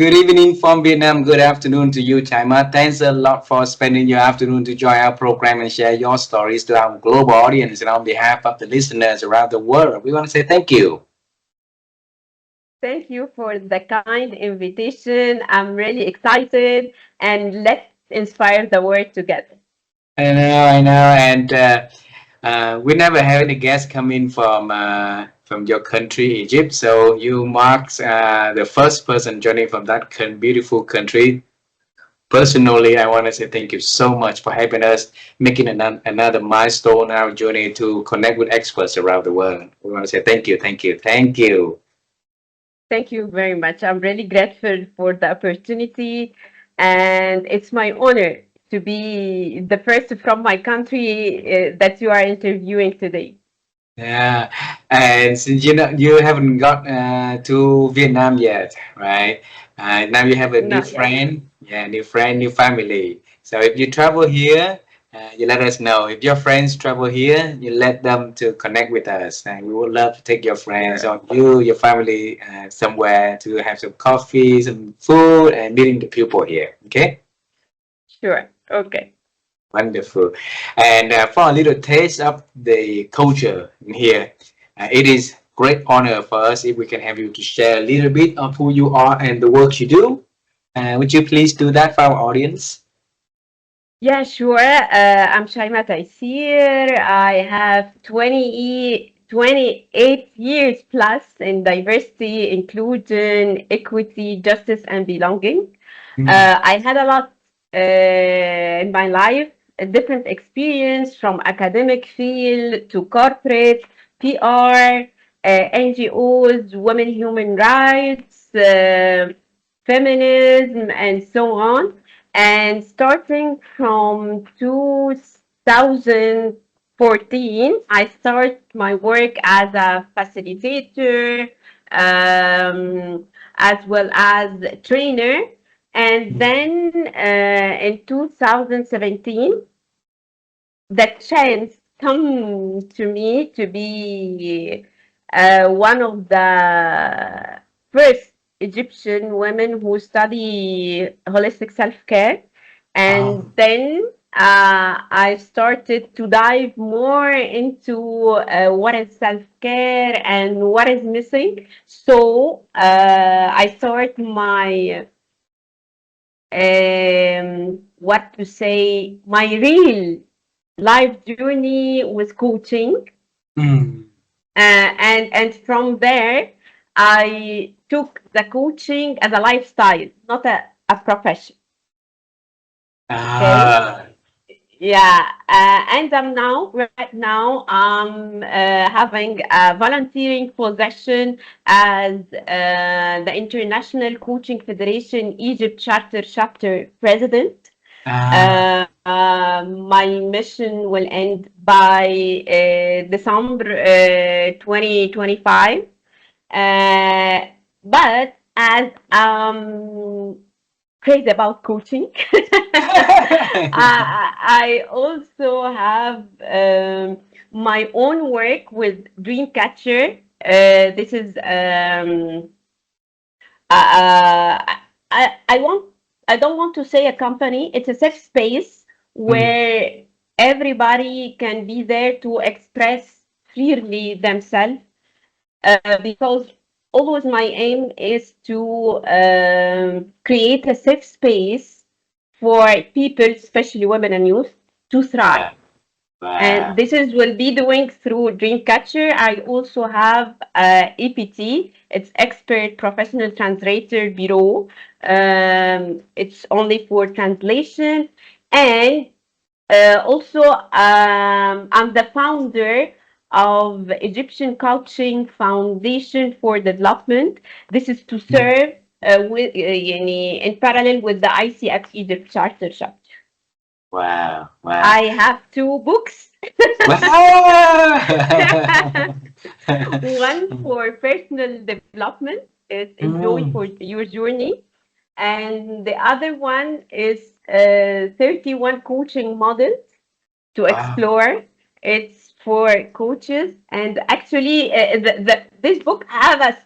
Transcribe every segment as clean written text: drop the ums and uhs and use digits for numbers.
Good evening from Vietnam. Good afternoon to you, Chaima. Thanks a lot for spending your afternoon to join our program and share your stories to our global audience. And on behalf of the listeners around the world, we want to say thank you. Thank you for the kind invitation. I'm really excited and let's inspire the world together. I know, and we never have any guests come in from your country, Egypt. So you marks the first person joining from that beautiful country. Personally, I want to say thank you so much for helping us making another milestone in our journey to connect with experts around the world. We want to say thank you, thank you, thank you. Thank you very much. I'm really grateful for the opportunity, and it's my honor to be the first from my country that you are interviewing today. Yeah, and since you haven't got to Vietnam yet, right? Now you have a new Not yet. friend, yeah, new friend, new family. So if you travel here, you let us know. If your friends travel here, you let them to connect with us, and we would love to take your friends Sure. or your family somewhere to have some coffee, some food, and meeting the people here. Okay. Sure. Okay. Wonderful. And for a little taste of the culture in here, it is great honor for us if we can have you to share a little bit of who you are and the work you do. Would you please do that for our audience? Yeah, sure. I'm Chaima Tayssir. I have 28 years plus in diversity, inclusion, equity, justice, and belonging. Mm. I had a lot in my life, a different experience from academic field to corporate, PR, NGOs, women human rights, feminism, and so on. And starting from 2014, I start my work as a facilitator, as well as trainer. And then in 2017, the chance come to me to be one of the first Egyptian women who study holistic self-care. Oh, And then I started to dive more into what is self-care and what is missing. So I start my what to say, my real life journey with coaching, mm. and from there I took the coaching as a lifestyle, not a profession. Okay. Ah, Yeah, and I'm now, right now, I'm having a volunteering position as the International Coaching Federation Egypt Chapter president. ah, My mission will end by December 2025. Uh, but as crazy about coaching, I also have my own work with Dreamcatcher. This is I want I don't want to say a company. It's a safe space mm. where everybody can be there to express freely themselves. Because always my aim is to create a safe space for people, especially women and youth, to thrive. Wow, wow. And this is will be doing through Dreamcatcher. I also have EPT. It's Expert Professional Translator Bureau. It's only for translation, and also I'm the founder of Egyptian Coaching Foundation for Development. This is to Mm. serve in parallel with the ICF Egypt Charter chapter. Wow, wow. I have two books. Wow. One for personal development is Enjoy for Mm. Your Journey, and the other one is 31 coaching models to Wow. explore. It's for coaches. And actually, this book has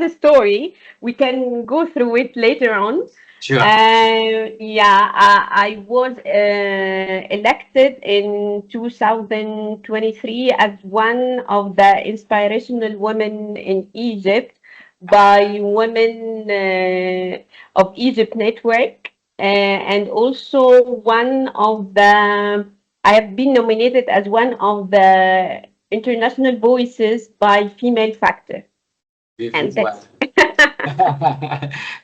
a story. We can go through it later on. Sure. Yeah, I was elected in 2023 as one of the inspirational women in Egypt by Women of Egypt Network, and also one of the I have been nominated as one of the international voices by Female Factor, and Beautiful. that's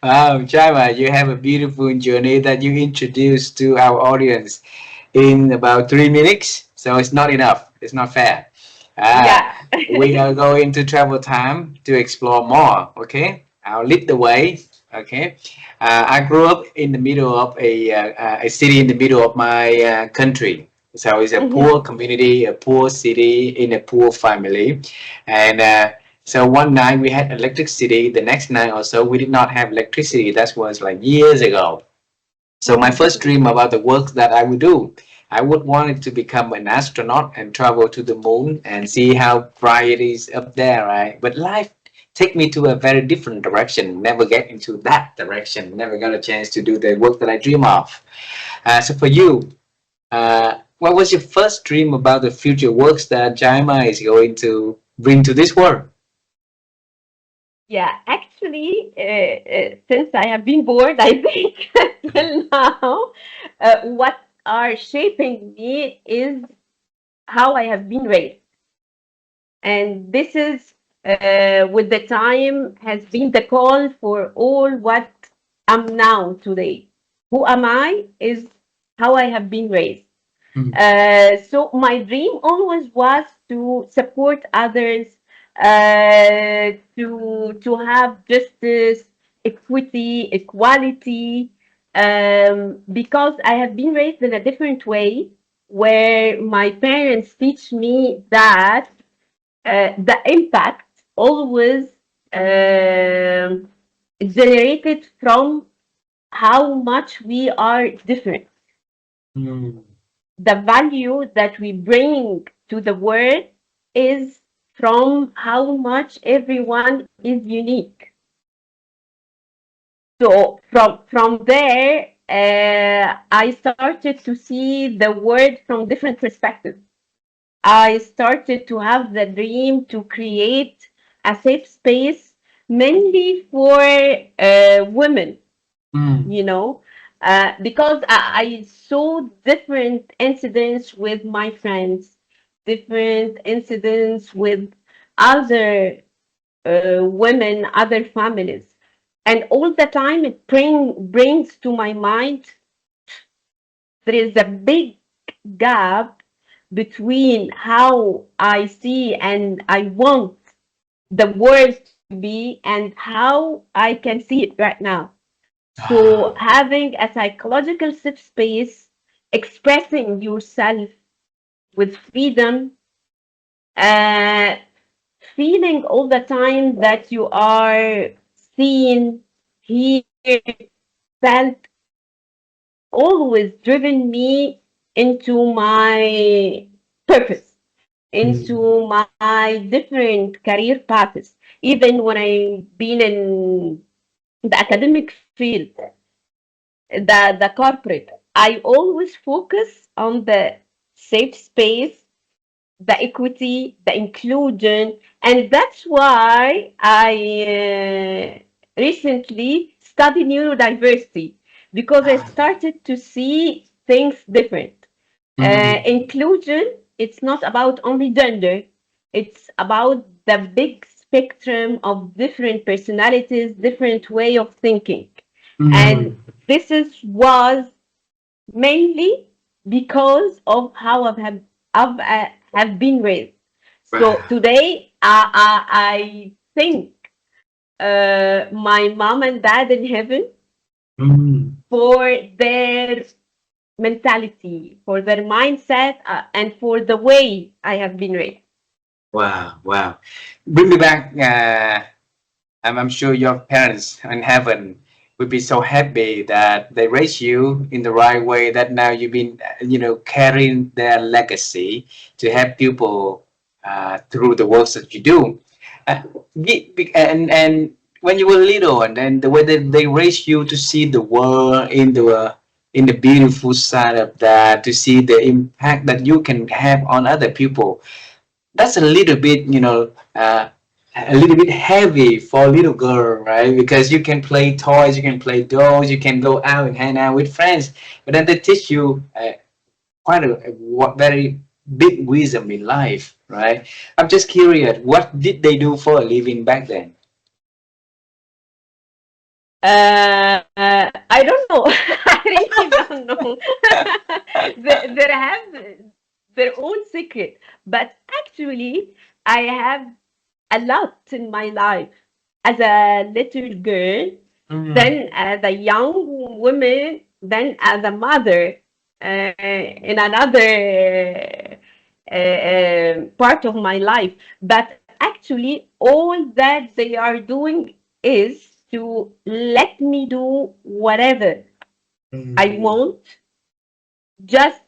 Wow, Chaima, you have a beautiful journey that you introduced to our audience in about 3 minutes. So it's not enough. It's not fair. Ah, yeah. we are going to travel time to explore more. Okay, I'll lead the way. Okay, I grew up in the middle of a city in the middle of my country. So it's a Mhm. poor community, a poor city in a poor family, and so one night we had electricity. The next night or so we did not have electricity. That was like years ago. So my first dream about the work that I would do, I would want it to become an astronaut and travel to the moon and see how bright it is up there, right? But life take me to a very different direction. Never get into that direction. Never got a chance to do the work that I dream of. So for you, what was your first dream about the future works that Jaima is going to bring to this world? Yeah, actually, since I have been bored, I think till now, what are shaping me is how I have been raised. And this is, with the time, has been the call for all what I'm now today. Who am I is how I have been raised. Mm. So my dream always was to support others, to have justice, equity, equality, because I have been raised in a different way, where my parents teach me that the impact always um, generated from how much we are different. Mm. The value that we bring to the world is from how much everyone is unique. So from there, I started to see the world from different perspectives. I started to have the dream to create a safe space mainly for women, Mm. you know, because I saw different incidents with my friends, different incidents with other women, other families. And all the time it brings to my mind there is a big gap between how I see and I want the world to be and how I can see it right now. So Ah. having a psychological safe space, expressing yourself with freedom, uh, feeling all the time that you are seen, heard, felt, always driven me into my purpose, Mm. into my different career paths. Even when I've been in the academic field, the corporate, I always focus on the safe space, the equity, the inclusion, and that's why I recently studied neurodiversity because I started to see things different. Mm. Inclusion, it's not about only gender, it's about the big spectrum of different personalities, different way of thinking. And Mm. this is was mainly because of how have been raised. So Wow. today, I think my mom and dad in heaven Mm. for their mentality, for their mindset, and for the way I have been raised. Wow. Wow. Bring me back. I'm sure your parents in heaven. would be so happy that they raise you in the right way, that now you've been carrying their legacy to help people through the works that you do. uh, and when you were little, and then the way that they raised you to see the world in the beautiful side of that, to see the impact that you can have on other people, that's a little bit, a little bit heavy for a little girl, right? Because you can play toys, you can play dolls, you can go out and hang out with friends, but then they teach you quite a very big wisdom in life, right? I'm just curious, what did they do for a living back then? I don't know. I really don't know. They have their own secret, but actually, I have a lot in my life as a little girl, Mm. then as a young woman, then as a mother in another part of my life. But actually, all that they are doing is to let me do whatever I Mm. want, just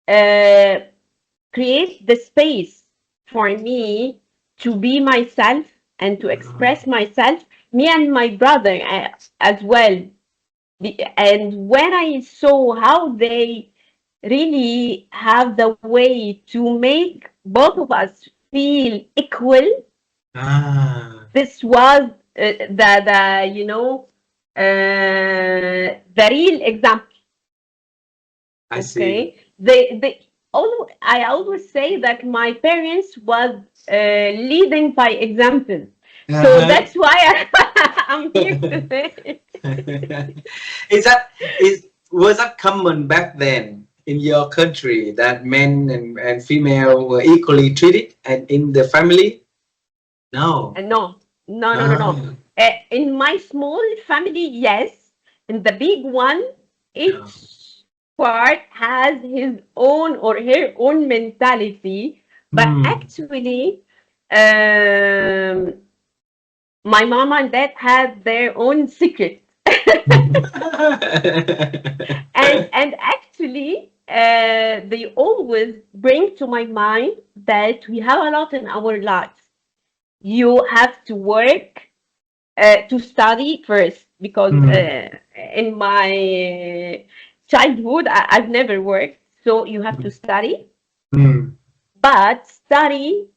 uh, create the space for me to be myself and to express myself, me and my brother as well. And when I saw how they really have the way to make both of us feel equal, Ah, this was the the real example. I see. Okay, I always say that my parents was leading by example, so Uh-huh. that's why I'm here today. Is that is was that common back then in your country, that men and female were equally treated and in the family? No. No, no, no, no, no. Ah, In my small family, yes. In the big one, no. each part has his own or her own mentality. But Hmm. actually, my mama and dad had their own secret. And actually, they always bring to my mind that we have a lot in our lives. You have to work to study first, because Hmm. in my childhood I've never worked, so you have to study, Hmm. but study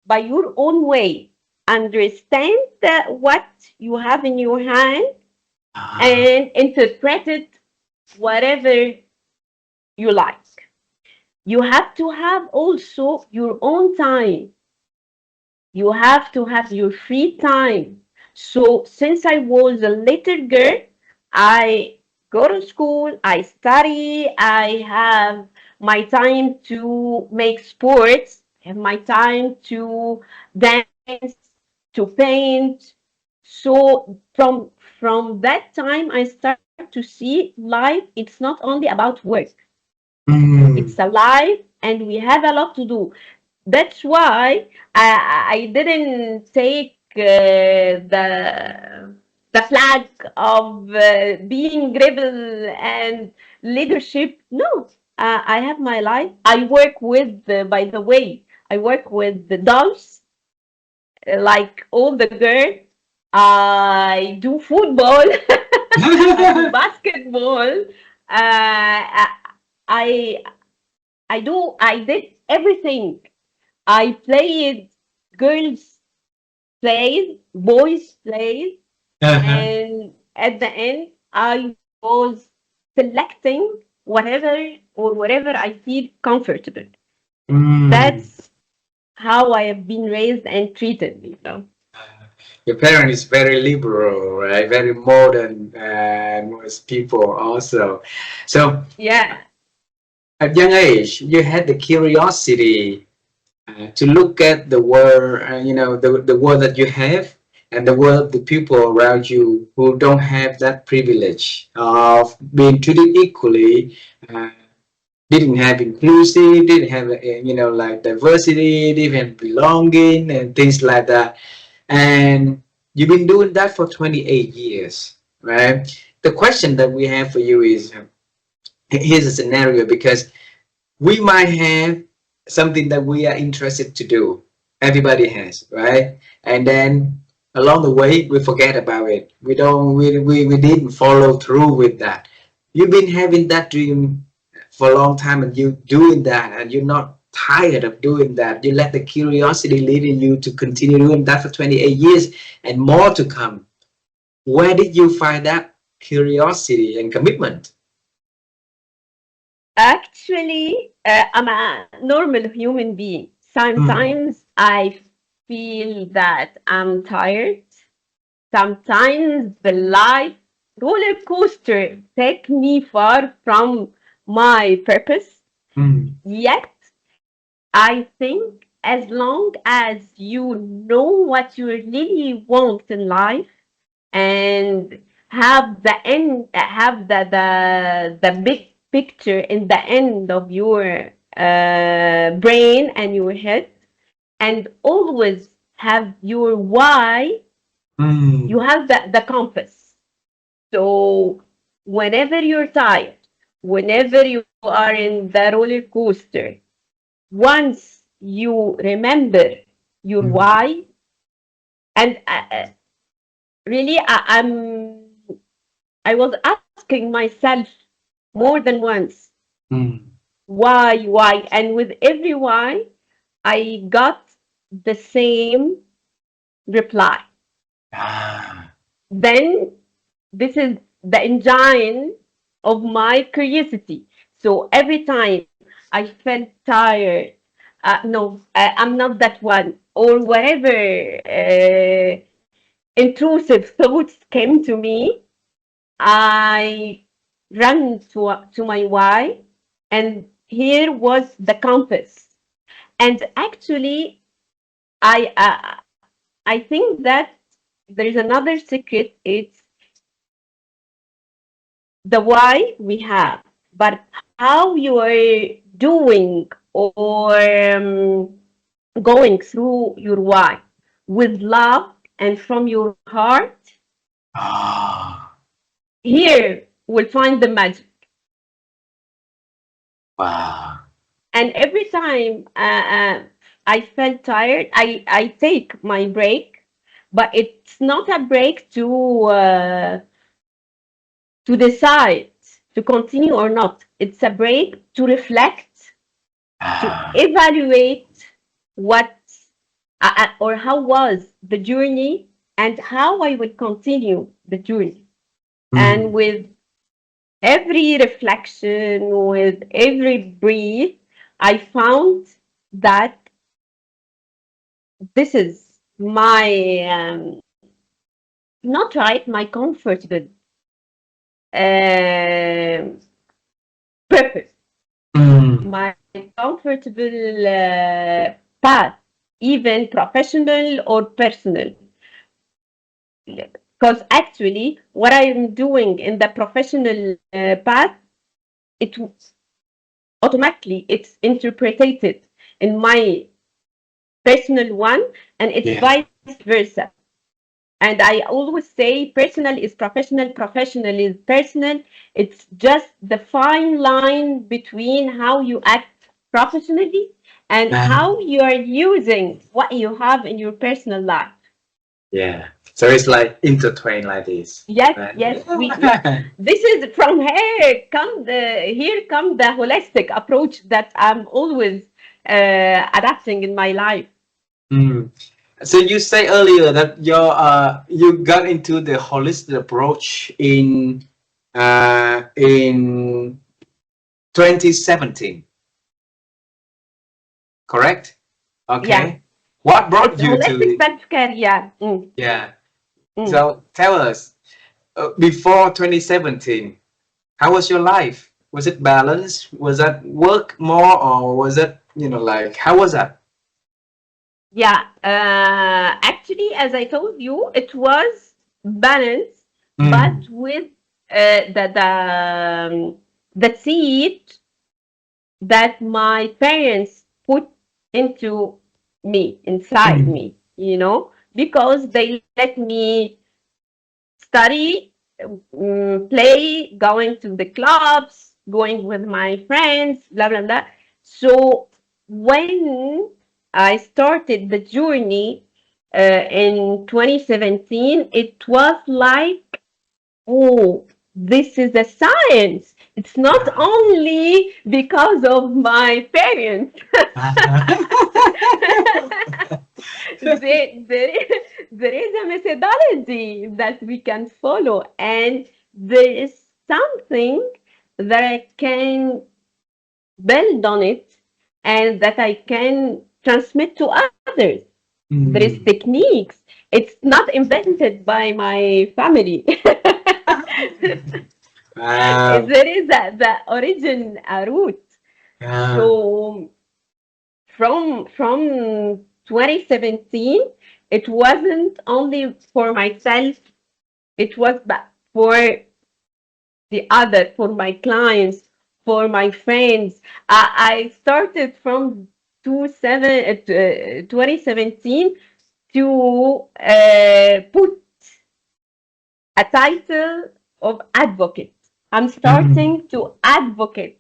by your own way, understand what you have in your hand, Ah. and interpret it whatever you like. You have to have also your own time. You have to have your free time. So since I was a little girl, I go to school, I study, I have my time to make sports, I have my time to dance, to paint. So from that time I start to see life, it's not only about work. It's Hmm. a life and we have a lot to do. That's why I didn't take the flag of being rebel and leadership. No, I have my life. I work with, by the way, I work with the dolls, like all the girls. I do football. I do basketball. I I did everything. I played girls plays, boys plays, Uh-huh. and at the end, I was selecting whatever or whatever I feel comfortable. Hmm. That's how I have been raised and treated, Your parent is very liberal, right? Very modern, and most people also. So Yeah. at young age, you had the curiosity to look at the world, the world that you have, and the world, the people around you who don't have that privilege of being treated equally, uh, didn't have inclusive, didn't have, like diversity, didn't have belonging and things like that. And you've been doing that for 28 years, right? the question that we have for you is, here's a scenario, because we might have something that we are interested to do. Everybody has, right? And then along the way, we forget about it. We didn't follow through with that. You've been having that dream for a long time, and you doing that, and you're not tired of doing that. You let the curiosity lead you to continue doing that for 28 years and more to come. Where did you find that curiosity and commitment? Actually, I'm a normal human being. Mm. Sometimes I feel that I'm tired. Sometimes the life roller coaster take me far from my purpose. Mm. Yet, I think as long as you know what you really want in life and have the big picture in the end of your brain and your head, and always have your why, you Mm. have the compass. So whenever you're tired, whenever you are in the roller coaster, once you remember your Mm. why, and really I was asking myself more than once, Mm. why, and with every why, I got the same reply. Ah. Then this is the engine of my curiosity. So every time I felt tired, no, I'm not that one, or whatever intrusive thoughts came to me, I ran to my why, and here was the compass. And actually, I think that there is another secret. It's the why we have, but how you are doing or going through your why with love and from your heart, Ah. here we'll find the magic. Wow. And every time I felt tired, I take my break, but it's not a break to decide to continue or not. It's a break to reflect, to Ah. evaluate what or how was the journey and how I will continue the journey. And Mm. with every reflection, with every breath, I found that this is my not right, my comfortable um purpose, Mm. my comfortable path, even professional or personal. Because actually, what I am doing in the professional path, it automatically it's interpreted in my personal one, and it's Yeah. vice versa. And I always say personal is professional, professional is personal. It's just the fine line between how you act professionally and Ah. how you are using what you have in your personal life. Yeah. So it's like intertwined like this. Yes, Right? yes, we this is from here come the holistic approach that I'm always adapting in my life. Mm. So you say earlier that you got into the holistic approach in 2017, correct? Yeah, Okay. What brought it's you to holistic it? self-care. Yeah. Yeah. Mm. So tell us, before 2017, how was your life? Was it balanced? Was that work more, or was it, like, how was that? Yeah, actually, as I told you, it was balanced, but Mm. with the seed that my parents put into me, inside Mm. me, because they let me study. play, going to the clubs, going with my friends, blah, blah, blah. So when I started the journey in 2017, it was like, oh, this is a science. It's not only because of my parents. There is a methodology that we can follow, and there is something that I can build on it and that I can transmit to others. There is Mm. techniques. It's not invented by my family. Wow. There is the origin, a root. Yeah. So from 2017, it wasn't only for myself, it was for the other, for my clients, for my friends. I started from 2017 to put a title of advocate. I'm Mm. starting to advocate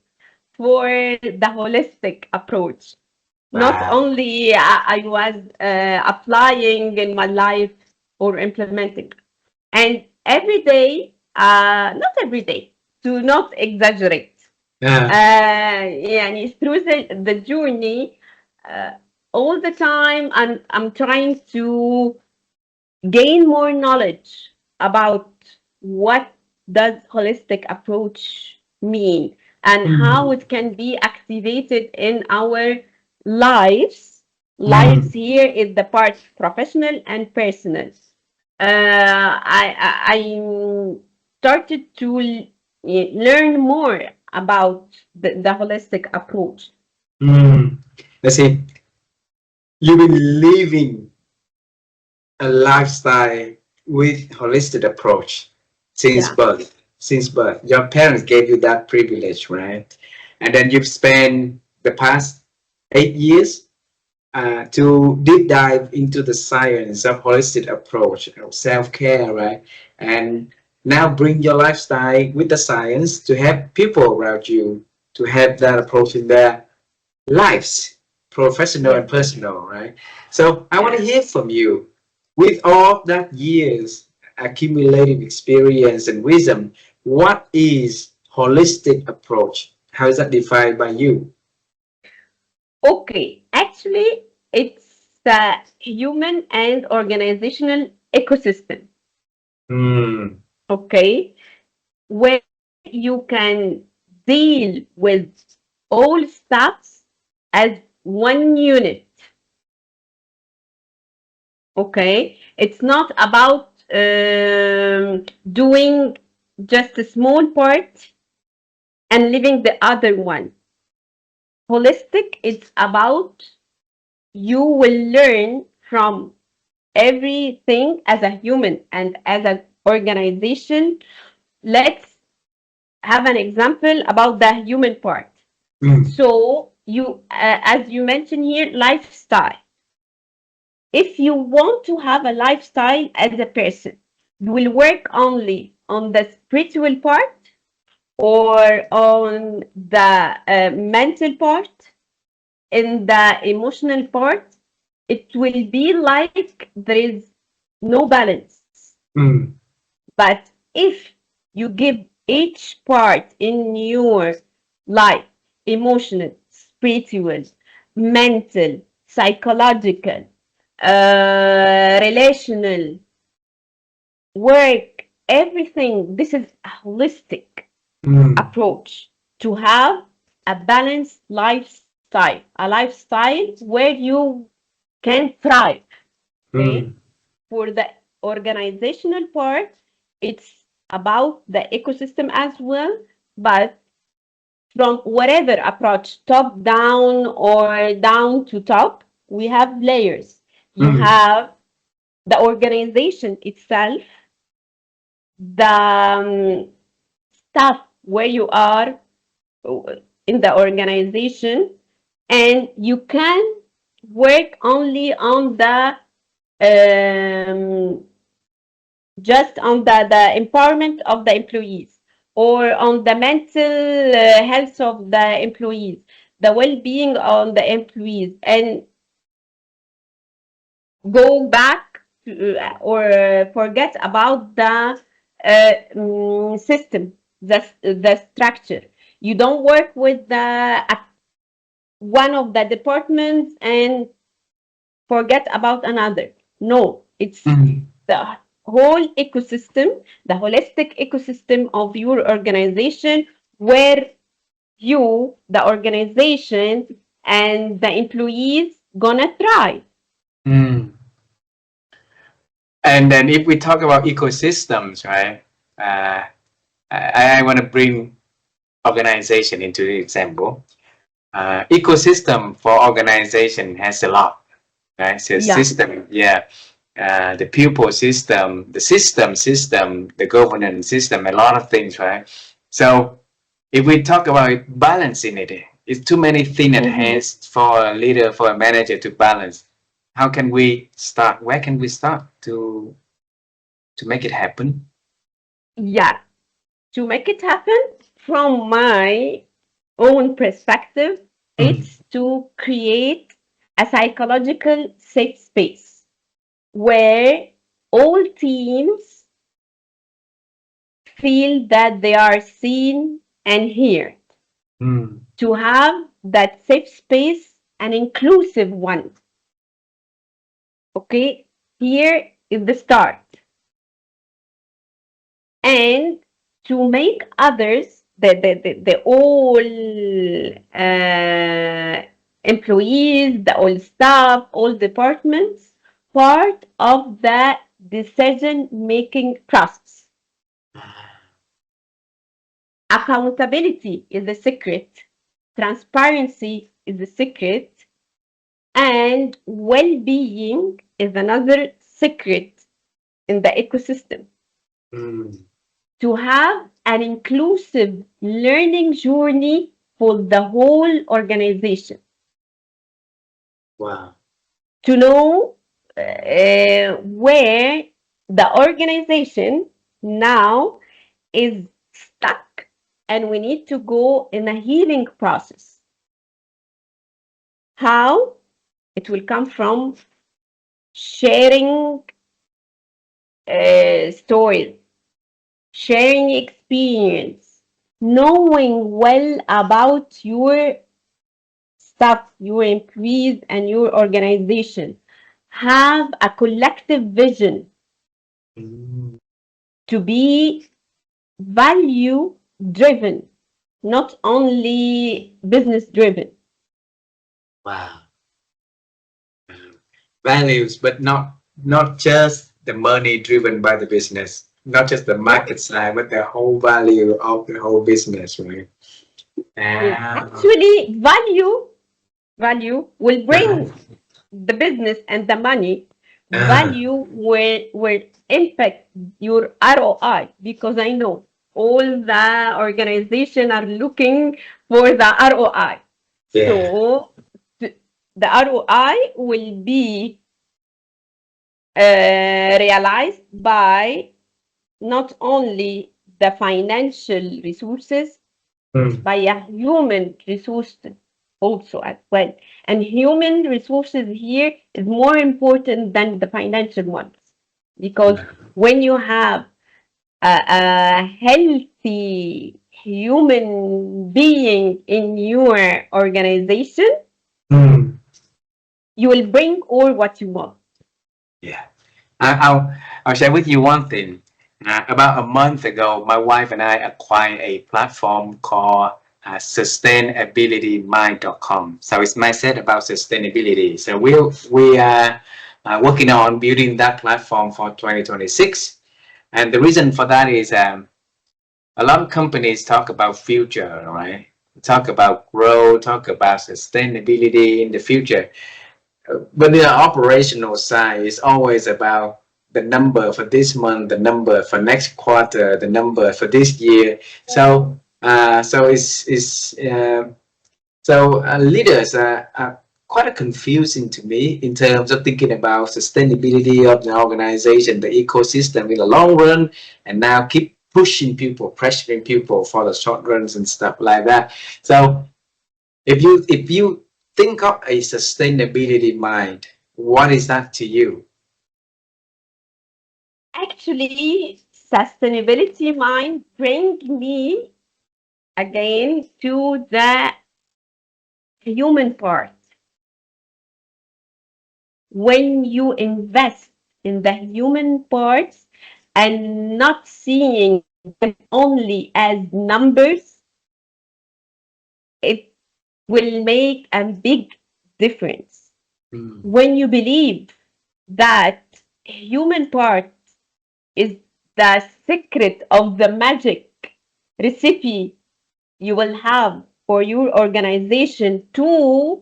for the holistic approach. Not Wow. only I was applying in my life or implementing, and every day, not every day, do not exaggerate. Yeah. يعني through the journey, uh, all the time, I'm trying to gain more knowledge about what does holistic approach mean and how Mm. it can be activated in our lives. Lives Mm. here is the part professional and personal. I started to learn more about the holistic approach. Mm. Let's see. You've been living a lifestyle with holistic approach since Yeah, birth. Since birth, your parents gave you that privilege, right? And then you've spent the past 8 years to deep dive into the science of holistic approach of self-care, right? And now bring your lifestyle with the science to help people around you to have that approach in their lives, professional yes, and personal, right? So I want yeah. to hear from you. With all that years accumulated experience and wisdom, what is holistic approach? How is that defined by you? Okay, actually, it's a human and organizational ecosystem, Hmm. okay, where you can deal with all stuffs as one unit, okay? It's not about doing just a small part and leaving the other one. Holistic, it's about you will learn from everything as a human and as an organization. Let's have an example about the human part. Mm. So, as you mentioned here, lifestyle. If you want to have a lifestyle as a person, you will work only on the spiritual part or on the mental part, in the emotional part. It will be like there is no balance. Mm. But if you give each part in your life, emotional, spiritual, mental, psychological, relational, work, everything, this is a holistic Mm. approach to have a balanced lifestyle, a lifestyle where you can thrive. Okay. Mm. For the organizational part, it's about the ecosystem as well, but from whatever approach, top down or down to top, we have layers. You Mm. have the organization itself, the staff where you are in the organization, and you can work only on the um, just on the empowerment of the employees or on the mental health of the employees, the well-being on the employees, and go back to, or forget about the system, the structure. You don't work with the one of the departments and forget about another. No, it's the whole ecosystem, the holistic ecosystem of your organization, where you, the organization, and the employees gonna thrive. Mm. And then if we talk about ecosystems, right? I want to bring organization into the example. Ecosystem for organization has a lot, right? So Yeah. system, yeah. The people system, the system, the governance system, a lot of things, right? So if we talk about balancing it, it's too many things at Mhm. hands for a leader, for a manager to balance. How can we start? Where can we start to make it happen? Yeah. To make it happen, from my own perspective, Mm. it's to create a psychological safe space where all teams feel that they are seen and heard. Mm. To have that safe space, an inclusive one. Okay, here is the start. And to make others, the all employees, the all staff, all departments, part of the decision making process. Accountability is the secret, transparency is the secret, and well being is another secret in the ecosystem. Mm. To have an inclusive learning journey for the whole organization. Wow. To know where the organization now is stuck and we need to go in a healing process. How? It will come from sharing stories, sharing experience, knowing well about your staff, your employees, and your organization. Have a collective vision Mm. to be value driven, not only business driven. Wow. Values, but not just the money driven by the business, not just the Yeah, market side, but the whole value of the whole business, right? yes. Ah. Actually, value will bring the business and the money. Ah. Value will impact your ROI, because I know all the organization are looking for the ROI. Yeah. So the ROI will be realized by not only the financial resources, Mm. by a human resource also as well. And human resources here is more important than the financial ones, because when you have a healthy human being in your organization, Mm. you will bring all what you want. Yeah. I'll share with you one thing. About a month ago, my wife and I acquired a platform called sustainabilitymind.com. So it's mindset about sustainability. So we are working on building that platform for 2026. And the reason for that is a lot of companies talk about future, right? Talk about growth, talk about sustainability in the future. But the operational side is always about the number for this month, the number for next quarter, the number for this year. So, so leaders quite confusing to me in terms of thinking about sustainability of the organization, the ecosystem in the long run, and now keep pushing people, pressuring people for the short runs and stuff like that. So if you think of a sustainability mind, what is that to you? Actually, sustainability mind bring me again to the human part. When you invest in the human parts and not seeing them only as numbers, it will make a big difference. Mm. When you believe that human part is the secret of the magic recipe you will have for your organization to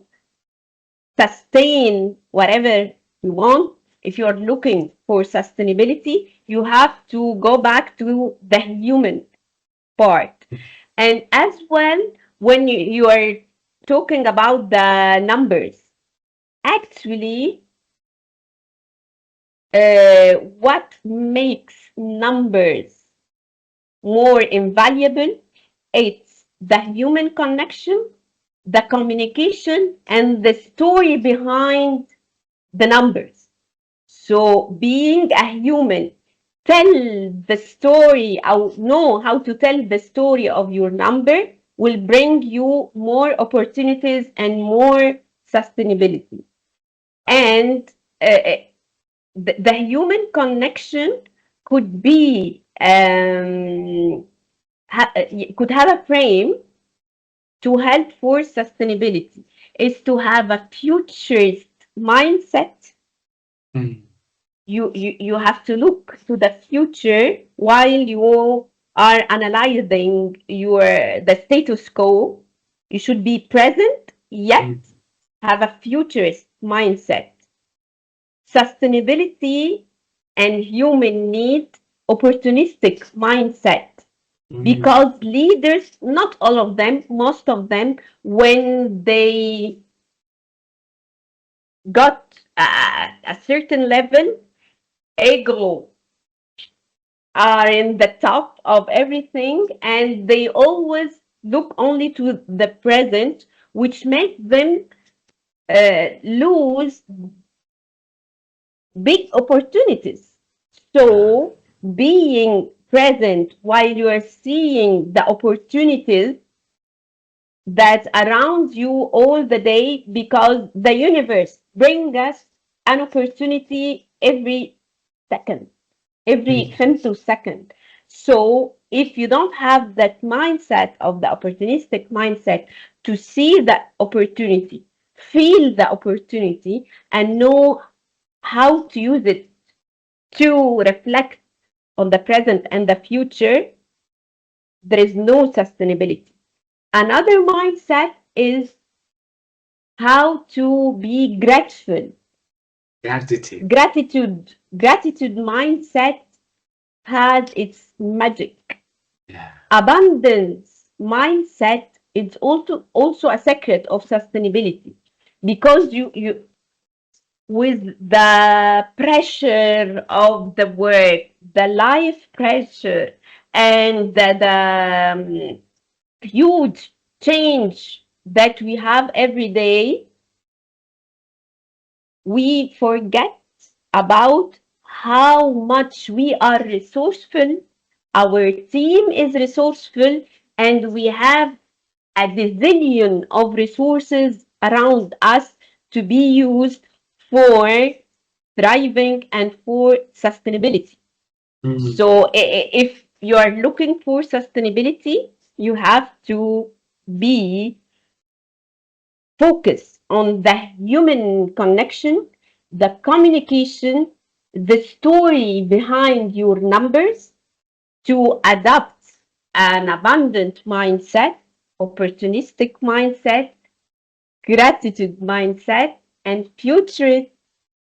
sustain whatever you want. If you are looking for sustainability, you have to go back to the human part. And as well, when you are talking about the numbers, actually, what makes numbers more invaluable? It's the human connection, the communication, and the story behind the numbers. So, being a human, tell the story or know how to tell the story of your number will bring you more opportunities and more sustainability. And the human connection could be could have a frame to help for sustainability is to have a futurist mindset. Mm. You have to look to the future while you are analyzing your the status quo. You should be present yet Mm. have a futurist mindset. Sustainability and human need opportunistic mindset, Mm. because leaders, not all of them, most of them, when they got a certain level, ego are in the top of everything, and they always look only to the present, which makes them lose big opportunities. So, being present while you are seeing the opportunities that around you all the day, because the universe brings us an opportunity every second, every Mm. femtosecond. So if you don't have that mindset of the opportunistic mindset to see the opportunity, feel the opportunity, and know how to use it to reflect on the present and the future, there is no sustainability. Another mindset is how to be grateful. Gratitude. Gratitude mindset has its magic. Yeah. Abundance mindset is also a secret of sustainability, because you with the pressure of the work, the life pressure, and the huge change that we have every day, we forget about how much we are resourceful, our team is resourceful, and we have a zillion of resources around us to be used for thriving and for sustainability. Mm. So, if you are looking for sustainability, you have to be focus on the human connection, the communication, the story behind your numbers to adopt an abundant mindset, opportunistic mindset, gratitude mindset, and futurist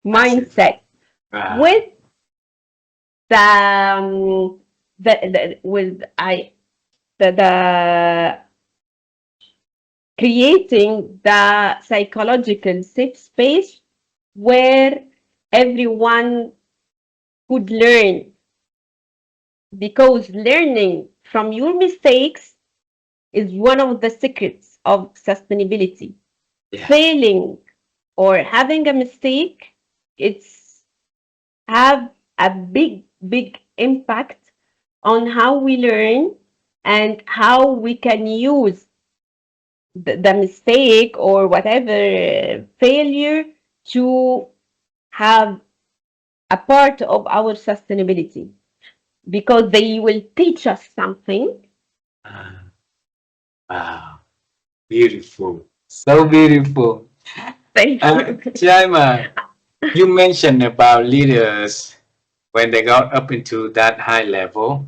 That's it. mindset Ah. with the, the with I the creating the psychological safe space where everyone could learn, because learning from your mistakes is one of the secrets of sustainability. Yeah. Failing or having a mistake, it's have a big impact on how we learn and how we can use the mistake or whatever failure to have a part of our sustainability, because they will teach us something. Ah, wow. Beautiful. So beautiful. Thank you. Chaima, you mentioned about leaders when they got up into that high level,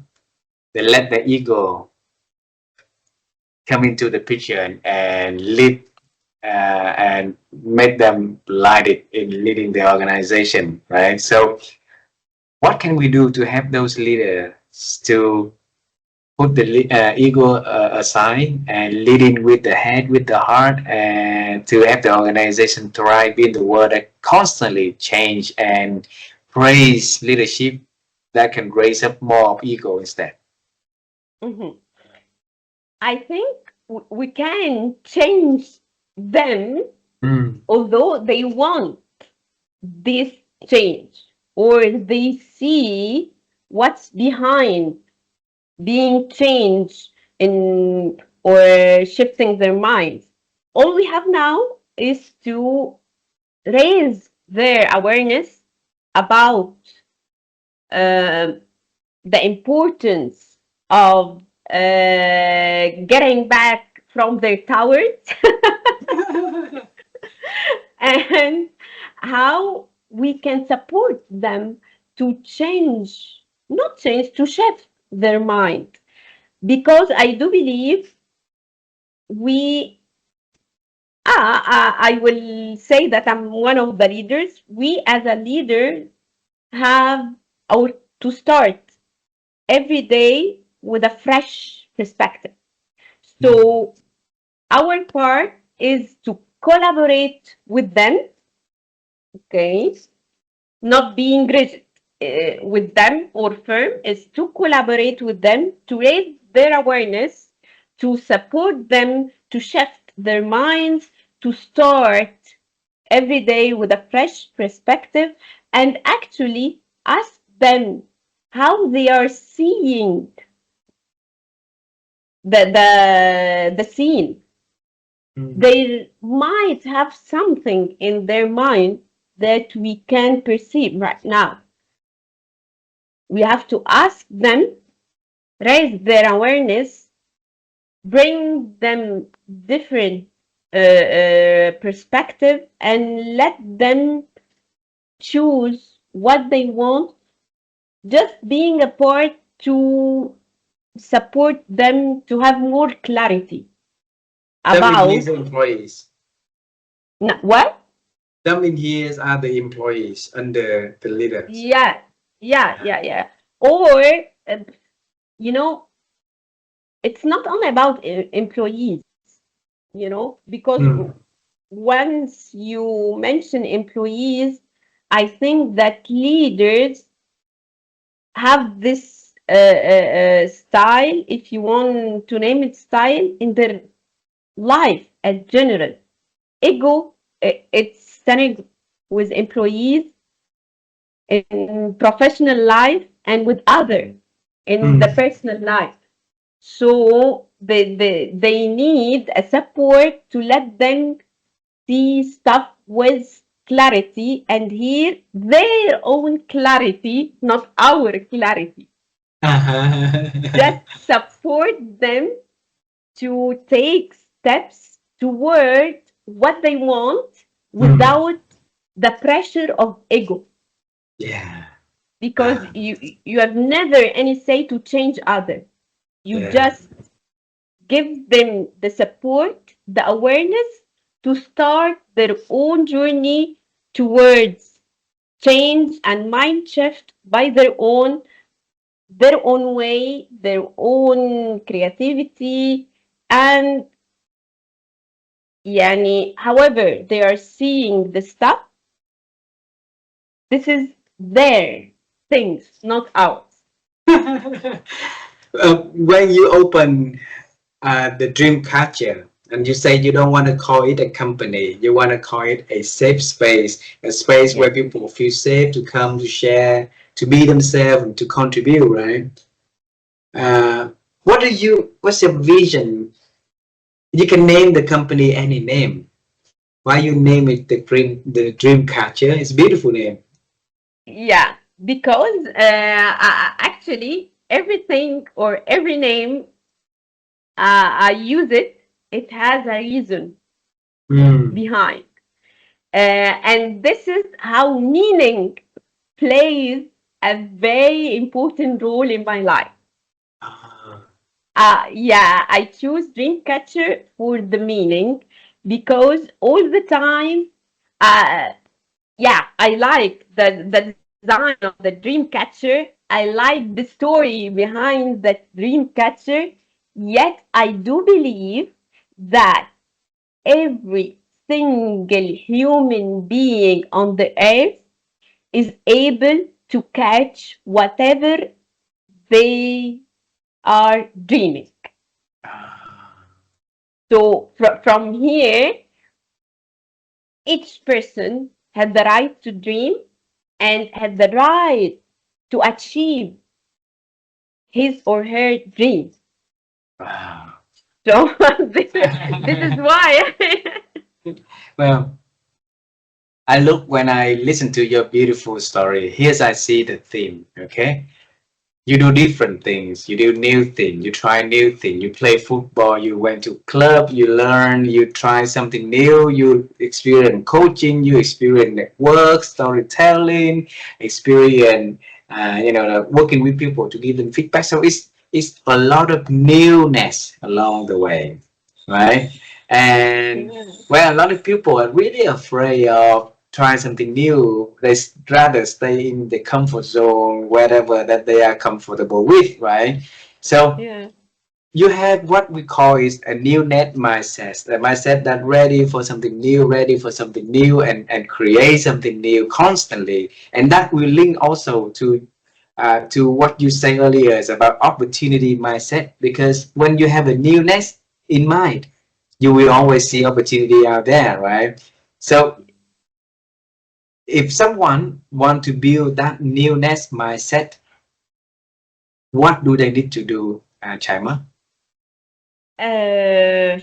they let the ego come into the picture and lead and make them lighted in leading the organization, right? So, what can we do to help those leaders to put the ego aside and leading with the head, with the heart, and to have the organization thrive in the world that constantly change and praise leadership that can raise up more of ego instead? Mhm. I think we can change them, Mm. although they want this change or they see what's behind being changed in or shifting their minds. All we have now is to raise their awareness about uh, the importance of getting back from their towers and how we can support them to change, not change, to shift their mind. Because I do believe we, I will say that I'm one of the leaders. We as a leader have our to start every day with a fresh perspective. Mm. So our part is to collaborate with them, okay? Not being rigid with them or firm, is to collaborate with them, to raise their awareness, to support them, to shift their minds, to start every day with a fresh perspective, and actually ask them how they are seeing the scene. Mm. They might have something in their mind that we can perceive right now. We have to ask them, raise their awareness, bring them different perspective, and let them choose what they want. Just being a part to support them to have more clarity That means about he's employees. what. That means he are the employees under the leaders. Yeah, yeah. Or, uh, you know, it's not only about employees, because Mm. once you mention employees, I think that leaders have this style, if you want to name it style, in their life as general. Ego, it's standing with employees in professional life and with other in the Mm. personal life. So they need a support to let them see stuff with clarity and hear their own clarity, not our clarity. Uh-huh. Just support them to take steps toward what they want Mm. without the pressure of ego, Yeah. because Uh, you have never any say to change others. You yeah. just give them the support, the awareness to start their own journey towards change and mind shift by their own way, their own creativity, and however they are seeing the stuff, this is their things, not ours. When you open the dream catcher and you say you don't want to call it a company, you want to call it a safe space, a space Yes. where people feel safe to come to share, to be themselves, and to contribute, right? uh, what's your vision? You can name the company any name. Why you name it the dream catcher? It's a beautiful name. Yeah, because actually everything or every name I use it, it has a reason Mm. behind. And this is how meaning plays a very important role in my life. Ah. Yeah, I choose Dreamcatcher for the meaning because all the time, uh, yeah, I like the design of the Dreamcatcher. I like the story behind that Dreamcatcher. Yet I do believe that every single human being on the earth is able to catch whatever they are dreaming. Ah. So from here, each person had the right to dream and had the right to achieve his or her dreams. Wow. So this is why. Well, I look when I listen to your beautiful story. Here's I see the theme. Okay, you do different things, you do new things, you try new things, you play football, you went to club, you learn, you try something new, you experience coaching, you experience network storytelling, experience working with people to give them feedback. So it's a lot of newness along the way, right? And Yeah. well, a lot of people are really afraid of try something new. They rather stay in the comfort zone, whatever that they are comfortable with, right? So Yeah. you have what we call is a new net mindset, a mindset that ready for something new, ready for something new, and create something new constantly. And that will link also to what you say earlier is about opportunity mindset, because when you have a newness in mind, you will always see opportunity out there, right? So if someone want to build that newness mindset, what do they need to do, Chaima? Uh,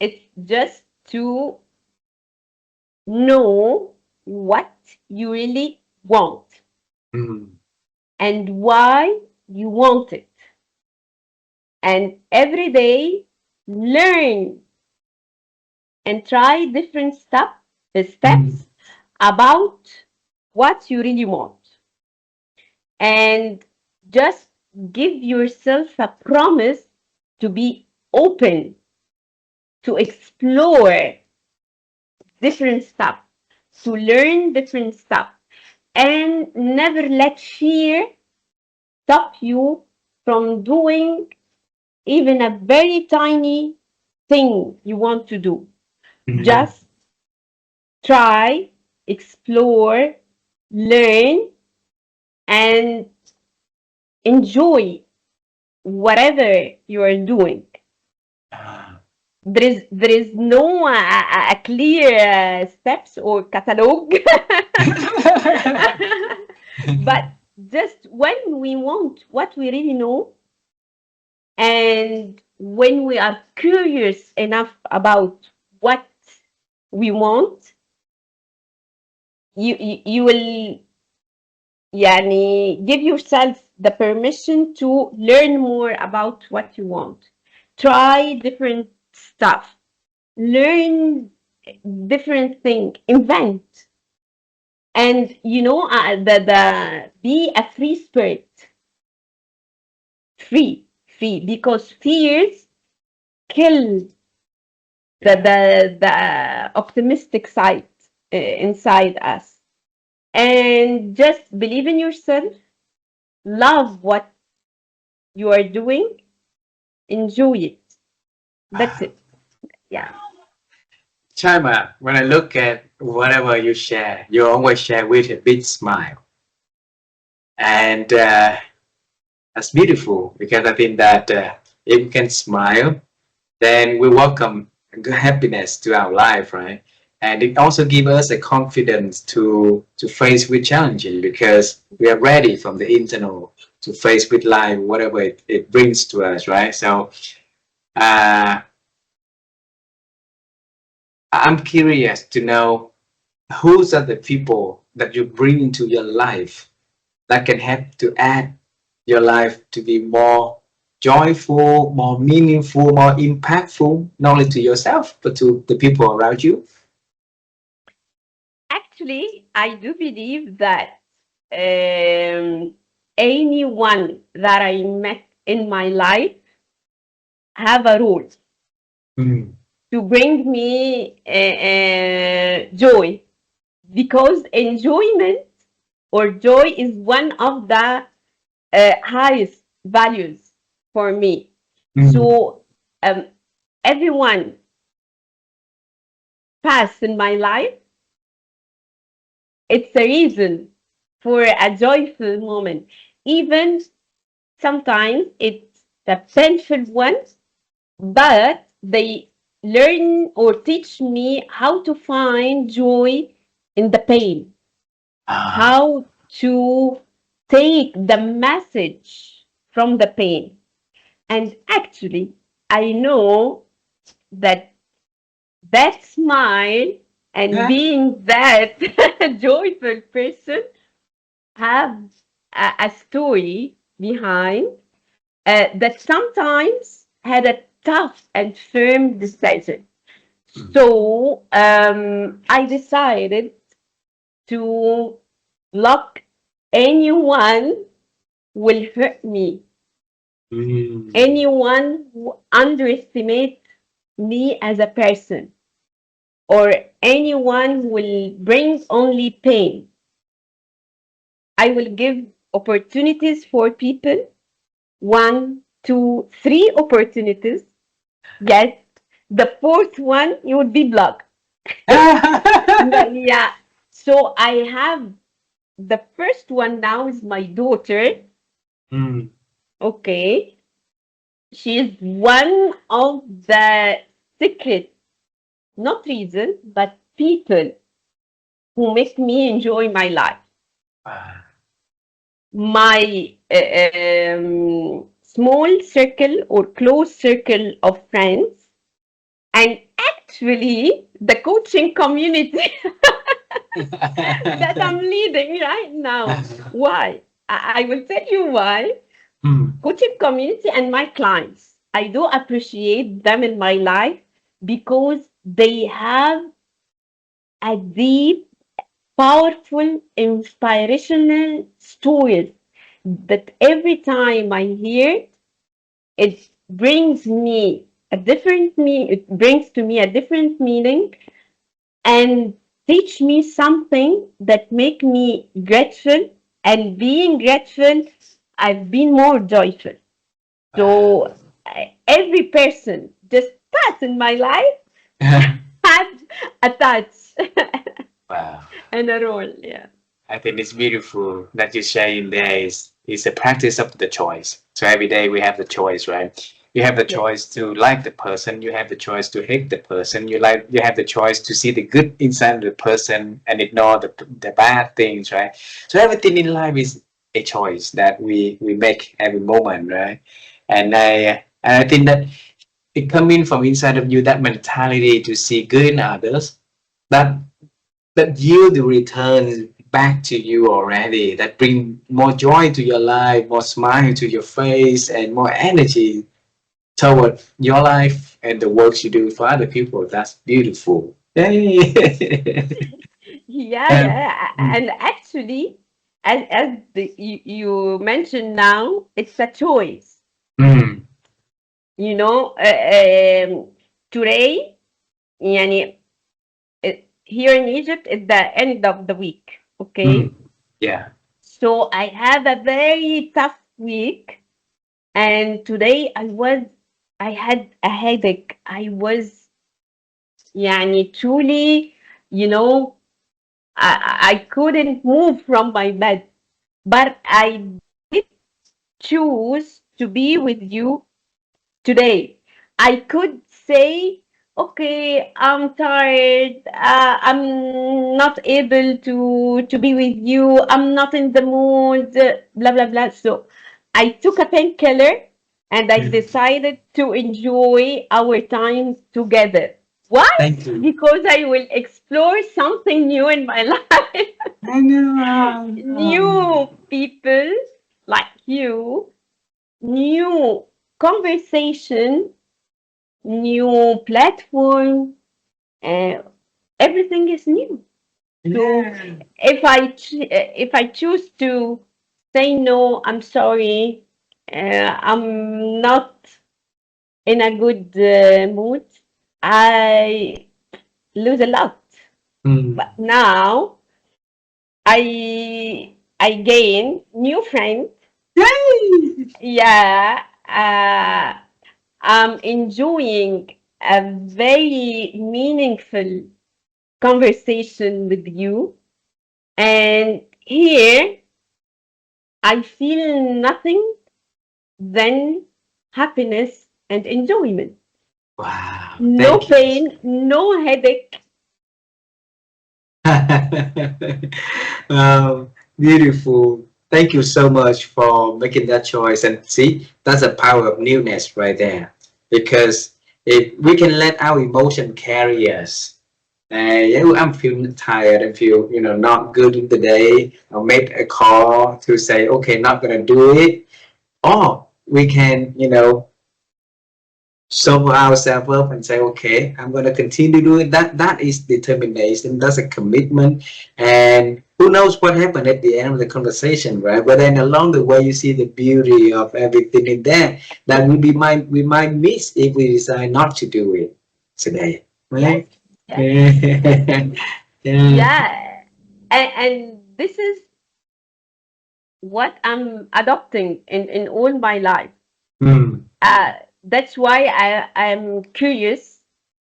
it's just to know what you really want Mm. and why you want it. And every day, learn and try different Mm. steps about what you really want. And just give yourself a promise to be open to explore different stuff, to learn different stuff, and never let fear stop you from doing even a very tiny thing you want to do. Mm. Just try, explore, learn, and enjoy whatever you are doing. Ah. There is no a clear steps or catalog, but just when we want what we really know, and when we are curious enough about what we want, you will give yourself the permission to learn more about what you want. Try different stuff, learn different thing, invent, and the be a free spirit, free, because fears kill the optimistic side inside us, and just believe in yourself, love what you are doing, enjoy it. That's Ah. it. Yeah. Chaima, when I look at whatever you share, you always share with a big smile. And that's beautiful because I think that if we can smile, then we welcome good happiness to our life, right? And it also gives us a confidence to face with challenges because we are ready from the internal to face with life, whatever it brings to us, right? So uh, I'm curious to know who's are the people that you bring into your life that can help to add your life to be more joyful, more meaningful, more impactful, not only to yourself, but to the people around you. Actually, I do believe that anyone that I met in my life have a role Mm. to bring me joy, because enjoyment or joy is one of the highest values for me. Mm. So um, everyone passed in my life, it's a reason for a joyful moment. Even sometimes it's the painful ones, but they learn or teach me how to find joy in the pain, Ah. how to take the message from the pain. And actually, I know that that smile and Yeah. being that joyful person have a story behind that sometimes had a tough and firm decision. So I decided to block anyone will hurt me, Mm. anyone who underestimates me as a person, or anyone who will bring only pain. I will give opportunities for people, one, two, three opportunities. Yes, the fourth one you would be blocked. But yeah, so I have the first one now is my daughter. Mm. Okay, she is one of the secret, not reason, but people who make me enjoy my life. Ah. My small circle or close circle of friends, and actually the coaching community that I'm leading right now. Why? I will tell you why. Mm. Coaching community and my clients, I do appreciate them in my life because they have a deep, powerful, inspirational stories that every time I hear, it brings me a different me. It brings to me a different meaning and teach me something that make me grateful. And being grateful, I've been more joyful. Ah. So every person just pass in my life had a touch Wow. and a role. Yeah. I think it's beautiful that you share in there is a practice of the choice. So every day we have the choice, right? You have the Yes. choice to like the person, you have the choice to hate the person, you have the choice to see the good inside of the person and ignore the bad things, right? So everything in life is a choice that we make every moment, right? And I think that it coming from inside of you, that mentality to see good in others, that that yield the returns back to you already, that bring more joy to your life, more smile to your face, and more energy toward your life and the works you do for other people. That's beautiful. Yay. Yeah, and, yeah. And actually, you mentioned now, it's a choice. mm, You know, today, يعني, here in Egypt, it's the end of the week. mm, Okay. yeah. So I have a very tough week. And today I had a headache. I was يعني truly, you know, I couldn't move from my bed, but I did choose to be with you today. I could say, okay, I'm tired. I'm not able to be with you. I'm not in the mood. Blah blah blah. So I took a painkiller and I decided to enjoy our time together. Why? Thank you. Because I will explore something new in my life. I know. New people like you, new conversation, new platform, uh, everything is new. So Yeah. if I choose to say no, I'm sorry, I'm not in a good mood, I lose a lot. Mm. But now I gain new friends. Yay! Yeah, I'm enjoying a very meaningful conversation with you. And here I feel nothing than happiness and enjoyment. Wow. No Thank you. pain, no headache. Beautiful. Thank you so much for making that choice. And see, that's the power of newness right there. Because if we can let our emotion carry us, yeah, I'm feeling tired and feel, not good in the day. I'll make a call to say, okay, not gonna do it. Or we can, sober ourselves up and say, okay, I'm going to continue doing that. That is determination. That's a commitment. And who knows what happened at the end of the conversation, right? But then along the way, you see the beauty of everything in there that we might miss if we decide not to do it today, Yes, right? yes, Yeah. Yeah. yeah. And this is what I'm adopting in all my life. Mm, That's why I'm curious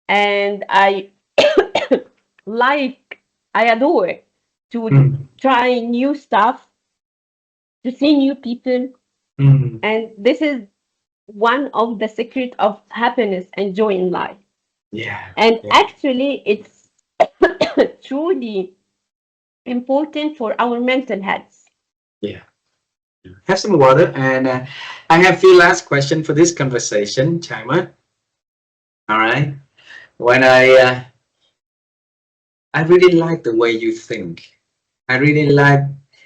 and I like, I adore to mm, try new stuff, to see new people. mm. And this is one of the secret of happiness and joy in life. Yeah. And Yeah. actually, it's truly important for our mental health. Yeah. Have some water, and I have few last question for this conversation, Chaima. All right. When I really like the way you think. I really like,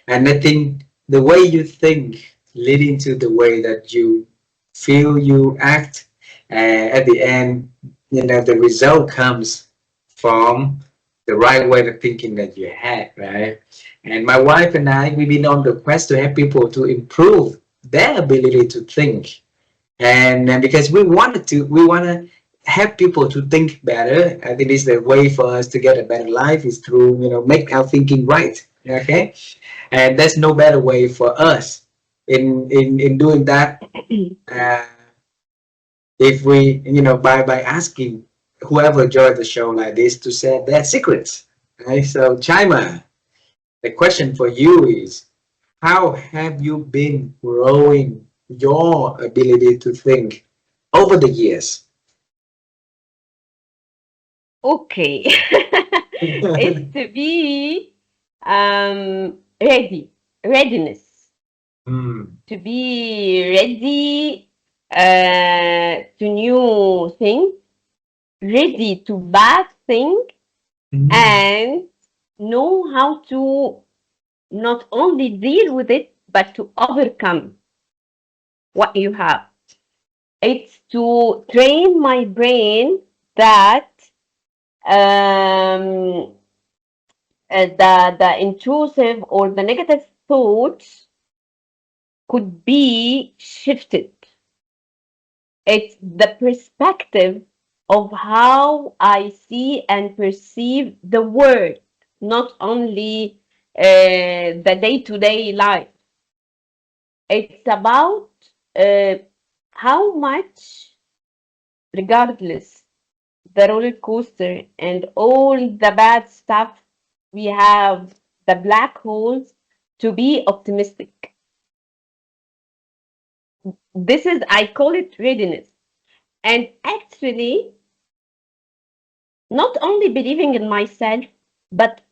and I think the way you think leading to the way that you feel, you act, at the end, the result comes from the right way of thinking that you had, right? And my wife and I, we've been on the quest to help people to improve their ability to think, and because we want to help people to think better. I think it's the way for us to get a better life is through make our thinking right. Okay, and there's no better way for us in doing that, uh, if we by asking whoever joined the show like this to share their secrets. Right. So Chaima, the question for you is, how have you been growing your ability to think over the years? Okay. It's to be readiness, Mm, to be ready to new things, ready to bad things, mm, and know how to not only deal with it, but to overcome what you have. It's to train my brain that um, the intrusive or the negative thoughts could be shifted. It's the perspective of how I see and perceive the world, not only the day to day life. It's about how much, regardless the roller coaster and all the bad stuff, we have the black holes to be optimistic. This is, I call it readiness. And actually, not only believing in myself, but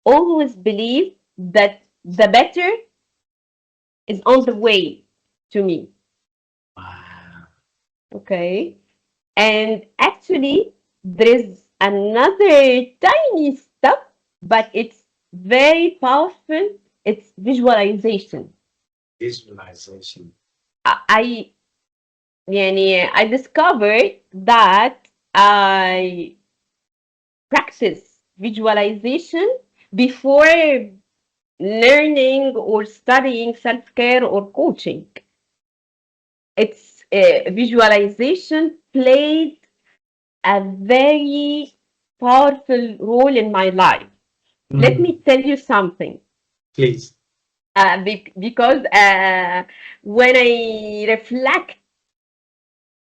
always believe that the better is on the way to me. Wow. Okay. And actually, there is another tiny step, but it's very powerful. It's visualization. Visualization. I I discovered that I practice visualization before learning or studying self-care or coaching. It's visualization played a very powerful role in my life. Let Mm, me tell you something. please. Because when I reflect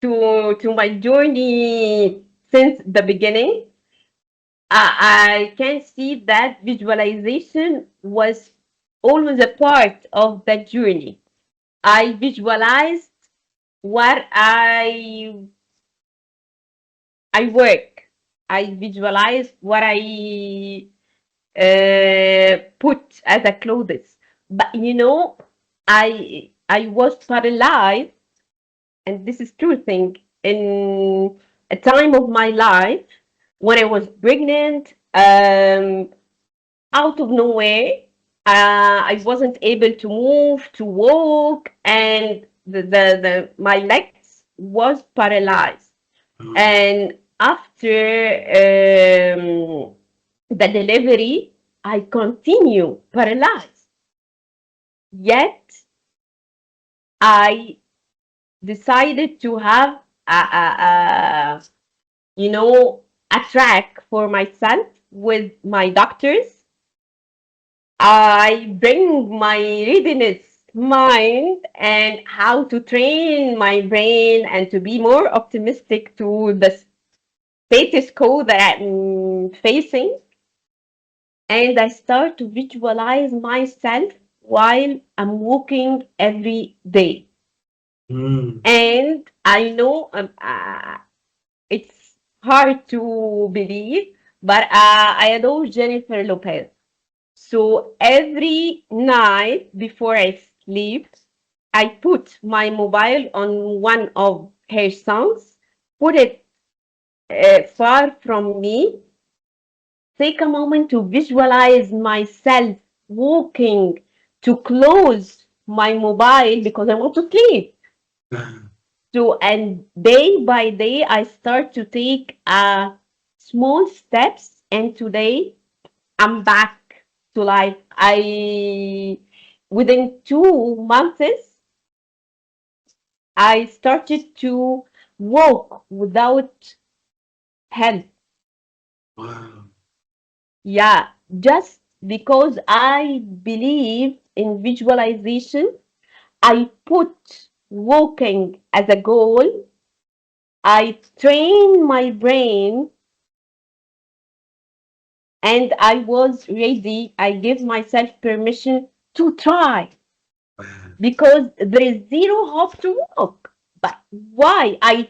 to my journey since the beginning, I can see that visualization was always a part of the journey. I visualized what I work. I visualize what I put as a clothes. But I was paralyzed, and this is true thing, in a time of my life when I was pregnant. Out of nowhere, I wasn't able to move, to walk, and the my legs was paralyzed. Mm, And after the delivery, I continue paralyzed. Yet I decided to have a a track for myself with my doctors. I bring my readiness mind and how to train my brain and to be more optimistic to the status quo that I'm facing. And I start to visualize myself while I'm walking every day. mm. And I know it's hard to believe, but I adore Jennifer Lopez. So every night before I sleep, I put my mobile on one of her songs, put it far from me, take a moment to visualize myself walking to close my mobile because I want to sleep. So, and day by day, I start to take small steps. And today, I'm back to life. Within 2 months, I started to walk without help. Wow. Yeah, just because I believe in visualization, I put walking as a goal. I train my brain and I was ready. I give myself permission to try Wow. because there is zero hope to walk. But why? I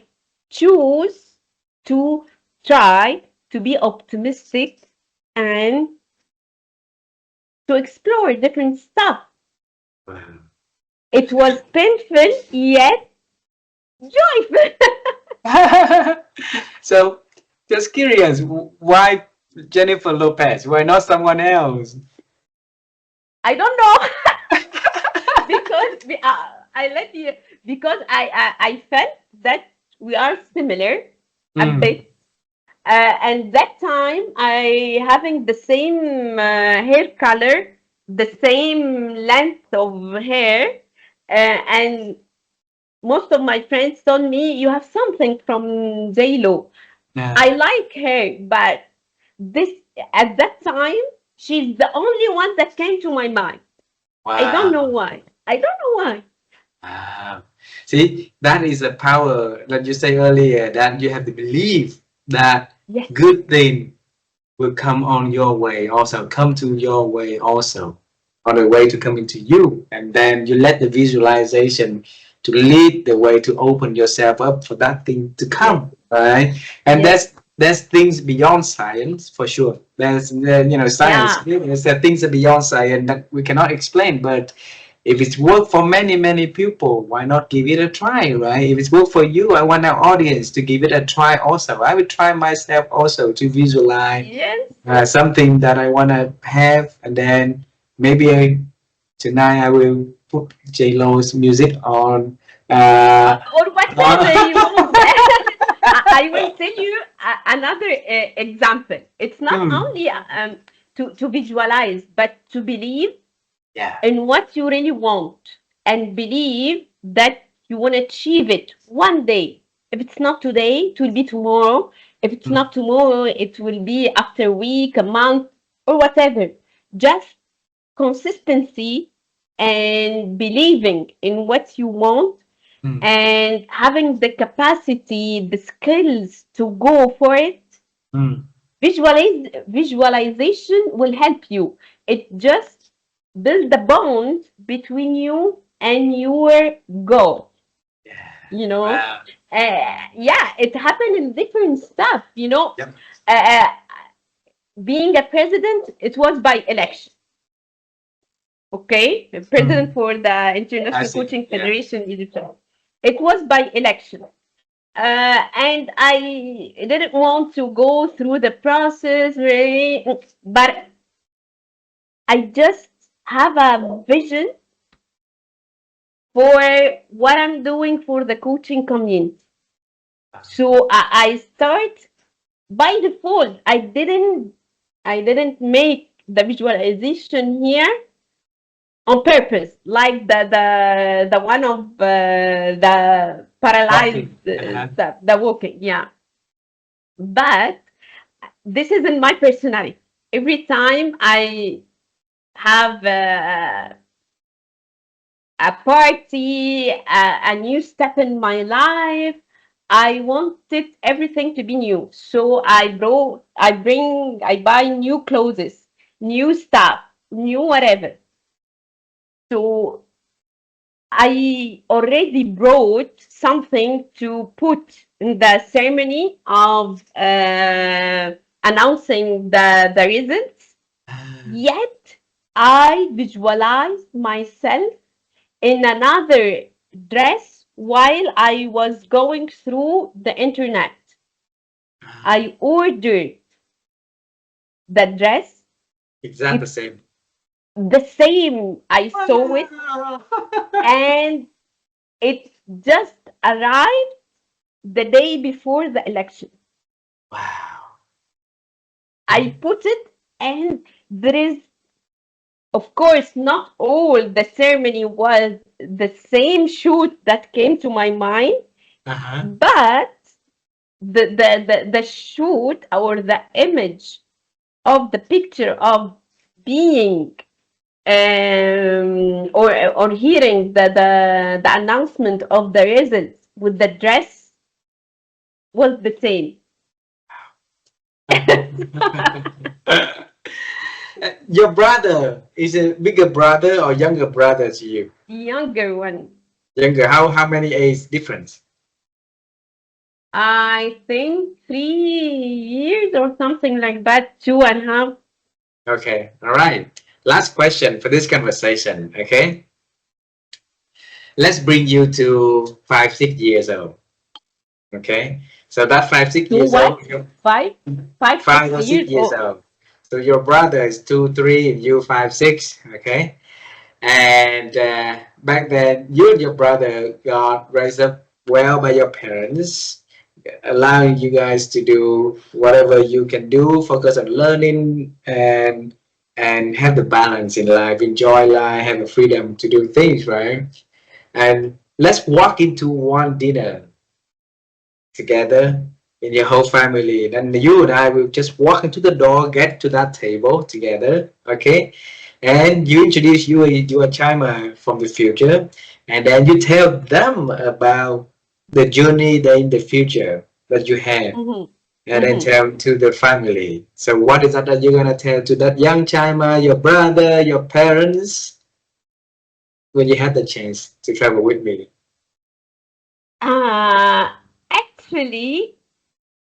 choose to try to be optimistic and to explore different stuff. Wow. It was painful yet joyful. So, just curious, why Jennifer Lopez? Why not someone else? I don't know because I let you because I felt that we are similar a Mm. bit. And that time I having the same hair color, the same length of hair, and most of my friends told me you have something from J-Lo. Yeah. I like her, but this at that time she's the only one that came to my mind. I don't know Wow. why. I don't know why. Wow. See, that is a power that you say earlier that you have to believe. that Yes. good thing will come on your way also, come to your way also, on the way to coming to you. And then you let the visualization to lead the way to open yourself up for that thing to Yes. come, right? And Yes. that's things beyond science for sure. There's science, Yeah. there's things that beyond science that we cannot explain, but if it's worked for many people, why not give it a try, right? If it's worked for you, I want our audience to give it a try also. I will try myself also to visualize Yes. something that I want to have, and then maybe tonight I will put J Lo's music on. Or whatever you want. I will tell you another example. It's not Hmm, only to visualize, but to believe yeah. in what you really want and believe that you want to achieve it one day. If it's not today, it will be tomorrow. If it's Hmm, not tomorrow, it will be after a week, a month, or whatever. Just consistency and believing in what you want hmm, and having the capacity, the skills to go for it. hmm. Visualization will help you. It just build the bond between you and your goal. Yeah. You know, Wow. yeah, it happened in different stuff. Yep. Uh, being a president, it was by election. Okay, the president Hmm. for the I International see. Coaching Yeah. Federation, Egypt. It was by election. And I didn't want to go through the process really, but I just have a vision for what I'm doing for the coaching community. So I start by default. I didn't make the visualization here on purpose, like the one of the paralyzed Walking. Uh-huh. stuff, the walking. Yeah, but this isn't my personality. Every time I have a party, a new step in my life, I wanted everything to be new. So I buy new clothes, new stuff, new whatever. So I already brought something to put in the ceremony of announcing the results. Yet I visualized myself in another dress while I was going through the internet. I ordered the dress. Exactly the It's same. the same. I saw it Wow. and it just arrived the day before the election. Wow. I put it, and there is, of course, not all the ceremony was the same shoot that came to my mind, Uh-huh. but the shoot or the image of the picture of being or hearing the announcement of the results with the dress was the same. Your brother is a bigger brother or younger brother to you? Younger one. Younger. How many age difference? I think 3 years or something like that, 2.5. Okay. All right. Last question for this conversation. Okay. Let's bring you to 5, 6 years old. Okay. So that five, six Two years old, what? Five? Five, six five or six years years old. old. So your brother is 2, 3, and you 5, 6. Okay. And back then, you and your brother got raised up well by your parents, allowing you guys to do whatever you can do, focus on learning and have the balance in life, enjoy life, have the freedom to do things, right? And let's walk into one dinner together in your whole family. Then you and I will just walk into the door, get to that table together, okay? And you introduce you a Chaima from the future, and then you tell them about the journey that in the future that you have. Mhm. and then tell to the family. So what is that you're gonna tell to that young Chaima, your brother, your parents, when you had the chance to travel with me? Actually,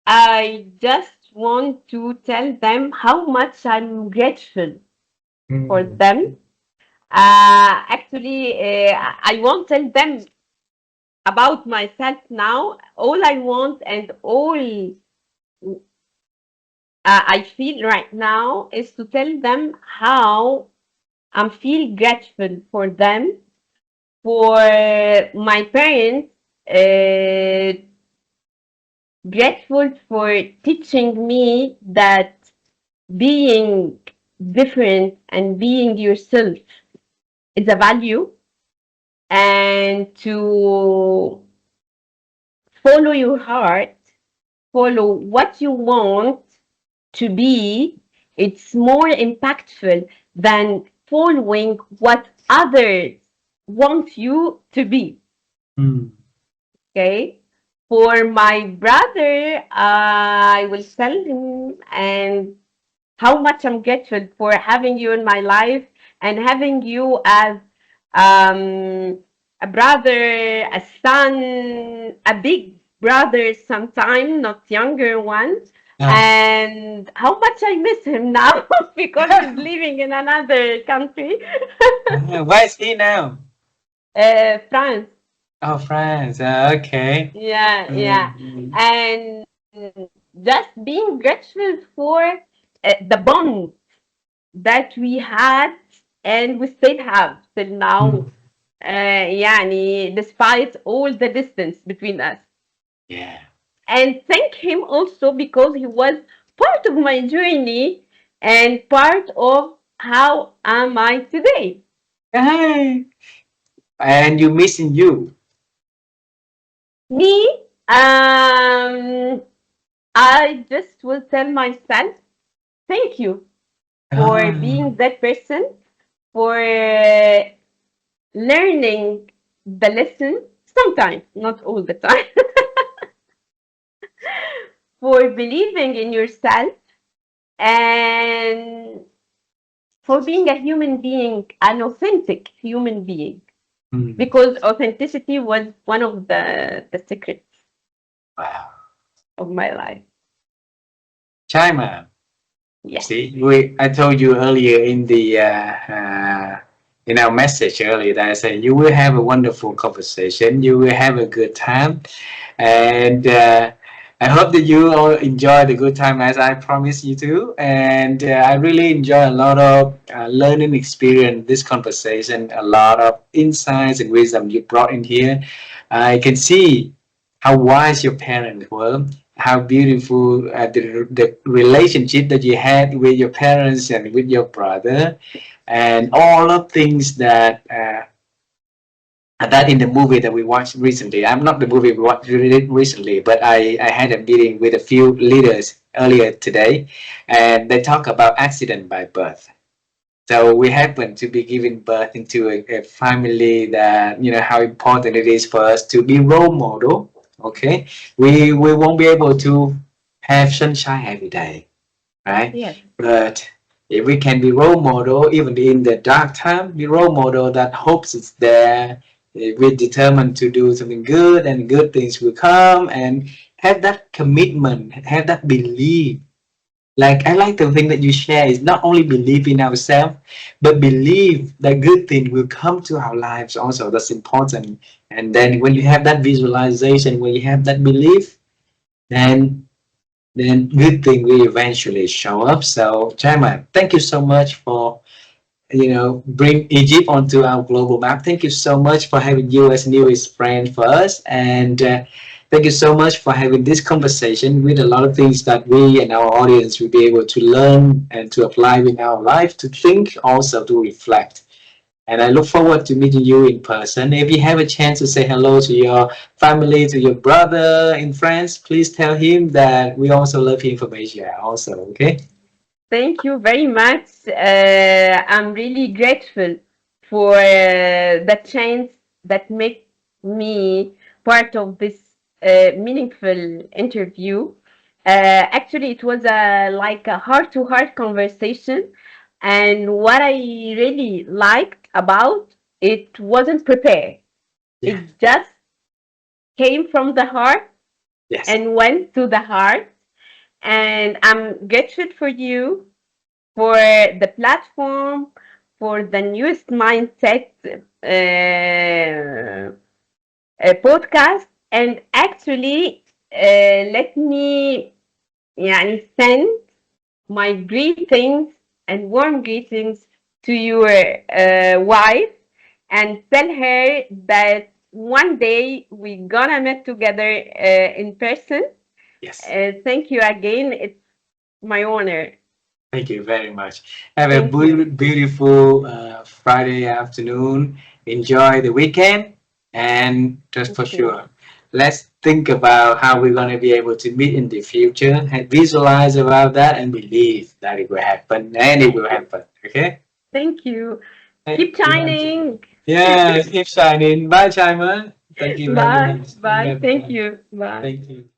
I just want to tell them how much I'm grateful for Mm. them. I won't tell them about myself now. All I want and all I feel right now is to tell them how I'm feel grateful for them, for my parents, uh, grateful for teaching me that being different and being yourself is a value, and to follow your heart, follow what you want to be. It's more impactful than following what others want you to be. Mm. Okay. For my brother, I will tell him and how much I'm grateful for having you in my life and having you as a brother, a son, a big brother sometime, not younger one. Ah. And how much I miss him now because he's living in another country. Where is he now? France. Oh, France. Okay. Yeah, yeah. Mm. And just being grateful for the bond that we had and we still have till now. Mm. يعني despite all the distance between us. Yeah. And thank him also because he was part of my journey and part of how am I today. Hey. And you missing you. Me, I just will tell myself thank you for Ah. being that person, for learning the lesson sometimes, not all the time, for believing in yourself, and for being a human being, an authentic human being, Mm. because authenticity was one of the secrets Wow. of my life. Chima. Yes. See, I told you earlier in our message earlier that I said you will have a wonderful conversation, you will have a good time, and I hope that you all enjoy the good time as I promised you to. And I really enjoy a lot of learning experience, this conversation, a lot of insights and wisdom you brought in here. I can see how wise your parents were, how beautiful the relationship that you had with your parents and with your brother, and all of things that in the movie that we watched recently. I'm not the movie we watched recently, but I had a meeting with a few leaders earlier today, and they talk about accident by birth. So we happen to be giving birth into a family that, you know, how important it is for us to be role model. Okay, we won't be able to have sunshine every day, right? Yes. But if we can be role model even in the dark time, be role model that hopes is there. If we're determined to do something good and good things will come, and have that commitment, have that belief. Like I like the thing that you share is not only believe in ourselves, but believe that good thing will come to our lives also. That's important. And then when you have that visualization, when you have that belief, then good thing will eventually show up. So Chaima, thank you so much for bring Egypt onto our global map. Thank you so much for having you as newest friend for us, and thank you so much for having this conversation with a lot of things that we and our audience will be able to learn and to apply in our life, to think, also to reflect. And I look forward to meeting you in person. If you have a chance to say hello to your family, to your brother in France, please tell him that we also love him from Asia. Also, okay? Thank you very much. I'm really grateful for the chance that make me part of this meaningful interview. Actually, it was a like a heart-to-heart conversation, and what I really liked about it wasn't prepared. Yeah. It just came from the heart Yes. and went to the heart. And I'm grateful for you, for the platform, for the newest mindset podcast. And actually, let me يعني send my greetings and warm greetings to your wife, and tell her that one day we're gonna meet together in person. Yes. Thank you again. It's my honor. Thank you very much. Have a Thank you. beautiful Friday afternoon. Enjoy the weekend, and just for Okay. sure, let's think about how we're going to be able to meet in the future and visualize about that and believe that it will happen and it will happen. Okay? Thank you. Keep Thank you. shining. Yeah, keep shining. Bye, Chaima. Thank you very Bye. much. Bye. Thank you. Bye. Thank you.